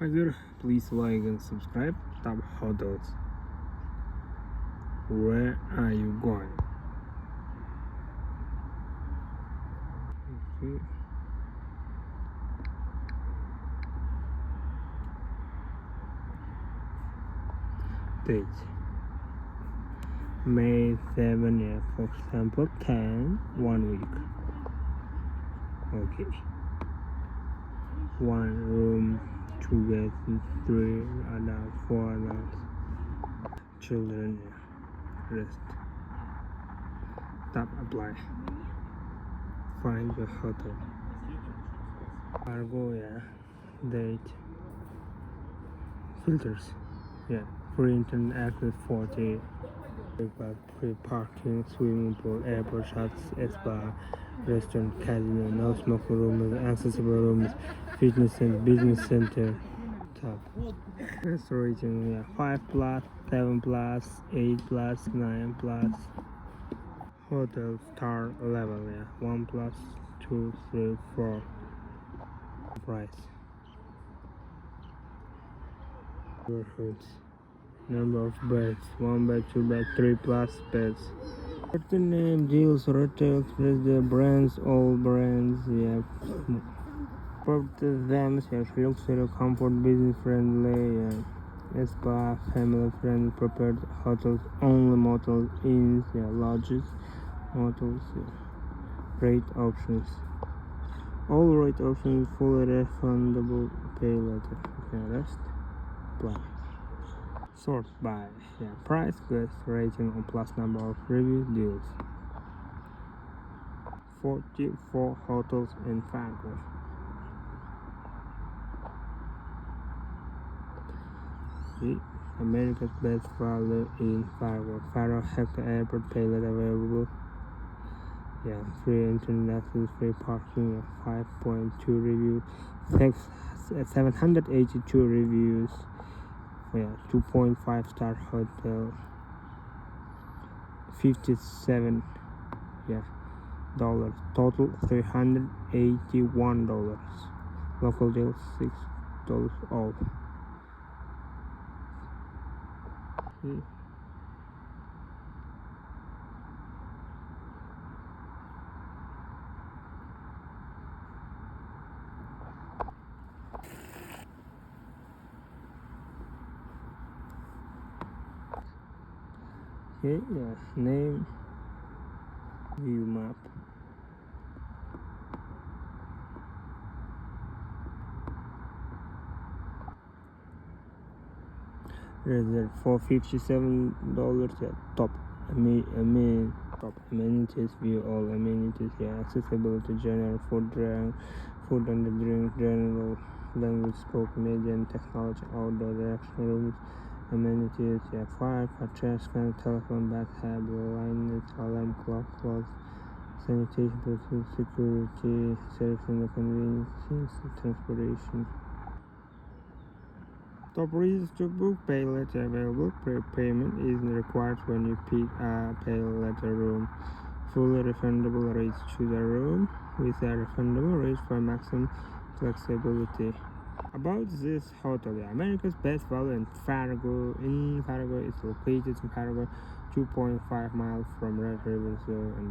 Hi there, please like and subscribe. Top hotels. Where are you going? Okay. Date May 7, yeah, for example, 10, 1 week. Okay. 1 room, 2 beds, 3 adults, 4 adults. Children, yeah. Rest. Tap apply. Find the hotel. Cargo, yeah. Date. Filters, yeah. Free internet access 40. Free parking, swimming pool, airport shops, spa, restaurant, casino, no smoking rooms, accessible rooms, fitness center, business center. Top. Restaurant, yeah. 5 plus, 7 plus, 8 plus, 9 plus. Hotel star level, yeah. 1 plus, 2, 3, 4. Price. Neighborhoods. Number of beds, 1 bed, 2 bed, 3 plus beds. The name deals retail with the brands, all brands, yeah. Both of them have luxury, comfort, business friendly, yeah. Spa, family friendly, prepared hotels, only motels, inns, yeah. Lodges, motels, yeah. Rate options. All rate options fully refundable, pay later. Okay, rest, plan. Sort by, yeah, price, guest, rating, or plus number of review deals. 44 hotels in Fargo. America's best value in Fargo. Fargo Hector Airport payload available. Yeah, free internet access, free parking, 5.2 reviews, 782 reviews. Yeah, 2.5 star hotel. 57, yeah, dollars. Total $381. Local deal $6 off. Okay, yeah, name, view map. Reserve for $57 at top. Top amenities, view all amenities, yeah. Accessibility, general food and drink, general language spoken, media and technology, outdoor reaction rooms, amenities, yeah. 5 trash can, telephone, bathroom, line, alarm clock, clothes, sanitation, security, service and convenience, transportation. Top reasons to book: pay later available. Prepayment is required when you pick a pay later room. Fully refundable rates. Choose a room with a refundable rate for maximum flexibility. About this hotel, America's best value in Fargo. It's located in Fargo, 2.5 miles from Red River. So, and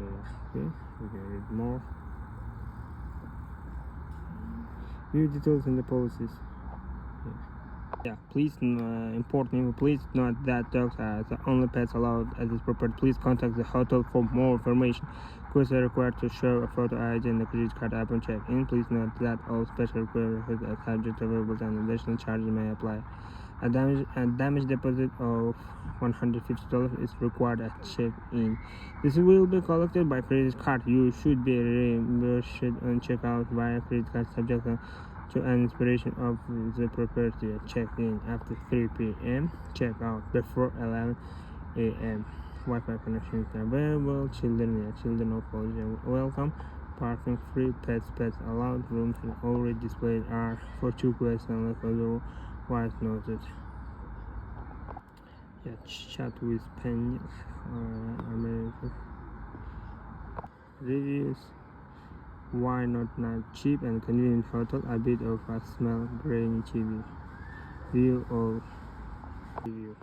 okay, we can read more. View details in the policies. Yeah, please, important, please note that dogs are the only pets allowed at this property. Please contact the hotel for more information. Questions are required to show a photo ID and a credit card upon check-in. Please note that all special requirements are subject available and additional charges may apply. A damage deposit of $150 is required at check-in. This will be collected by credit card. You should be reimbursed on checkout via credit card subject to an expiration of the property. Check-in after 3 p.m. Check-out before 11 a.m. Wi-Fi connection is available. Children of all welcome. Parking free. Pets allowed. Rooms already displayed are for 2 guests unless otherwise noted. Yeah, chat with Penny, American reviews. Why not cheap and convenient hotel? A bit of a smell, grainy TV. view or review.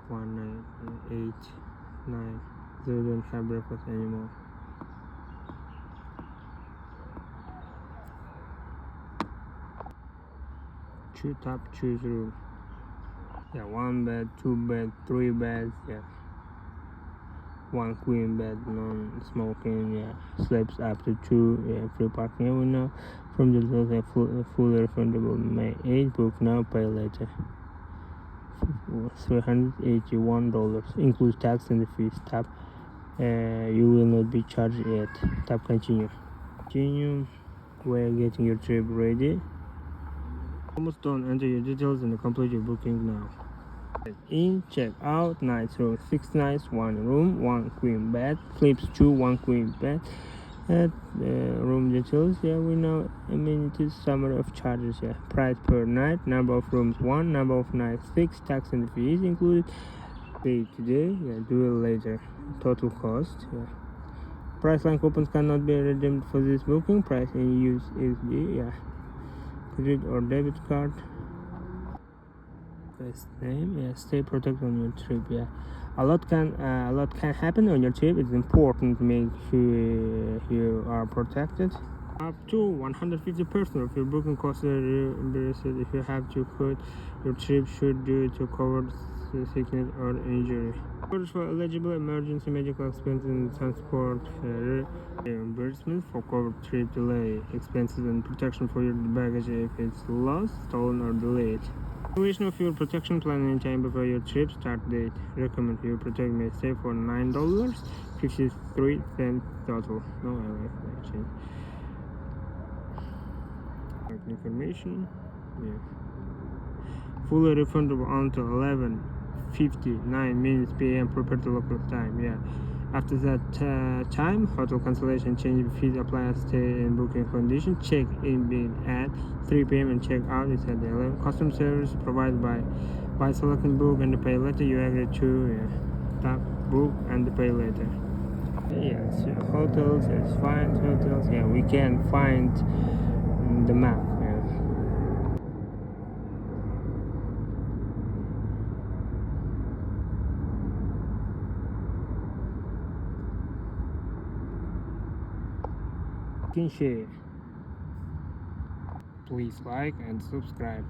1989. They don't have breakfast anymore. Choose room. Yeah, 1 bed, 2 bed, 3 beds. Yeah, 1 queen bed, non-smoking. Yeah, sleeps up to 2. Yeah, free parking every now. From the hotel, fully refundable. May 8. Book now, pay later. $381 includes tax and the fees. Tap. You will not be charged yet. Tap continue. We're getting your trip ready. Almost done. Enter your details and complete your booking now. In, check out, nights room, 6 nights, 1 room, 1 queen bed, sleeps 2, 1 queen bed. Room details. Yeah, we know amenities, summary of charges. Yeah, price per night, number of rooms 1, number of nights 6, tax and fees included. Pay today. Yeah, do it later. Total cost. Yeah. Priceline coupons cannot be redeemed for this booking. Price in use is the credit or debit card. First name. Yeah, stay protected on your trip. Yeah, a lot can happen on your trip. It's important to make sure you are protected. Up to 150% of your booking costs are reimbursed. If you have to quit your trip, should do it to cover sickness or injury. Coverage for eligible emergency medical expenses and transport reimbursement for covered trip delay expenses and protection for your baggage if it's lost, stolen, or delayed. Duration of your protection plan in time before your trip start date. Recommend your protect may stay for $9.53 total. No error exchange. Information. Yeah. Fully refundable until 11:59 p.m. prepared to local time. Yeah. After that time, hotel cancellation, change fees apply, stay and booking condition. Check in being at 3 p.m. and check out is at 11. Custom service provided by selecting book and pay later. You agree to tap book and pay later. Yes, hotels. It's find hotels. Yeah, we can find the map. Share. Please like and subscribe.